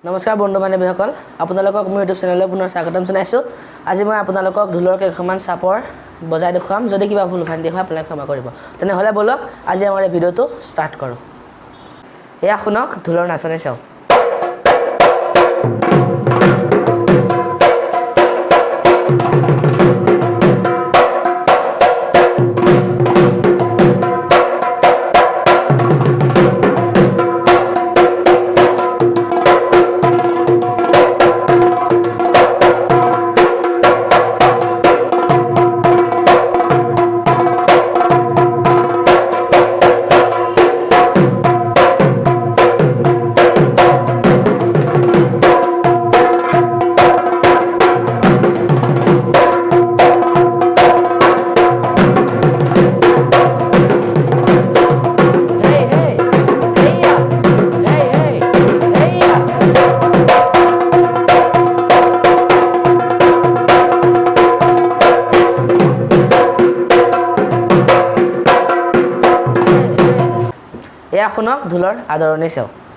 নমস্কাৰ বন্ধু বান্ধৱীসকল আপোনালোকক মোৰ ইউটিউব চেনেললৈ পুনৰ স্বাগতম জনাইছোঁ আজি মই আপোনালোকক ঢোলৰ কেইখনমান চাপৰ বজাই দেখুৱাম যদি কিবা ভুল ভ্ৰান্তি হয় আপোনালোকে ক্ষমা কৰিব তেনেহ'লে বলক আজি আমাৰ এই ভিডিঅ'টো ষ্টাৰ্ট কৰোঁ এয়া শুনক ঢোলৰ নাচনি চাওক এয়া শুনক ঢোলৰ আদৰণি চাওক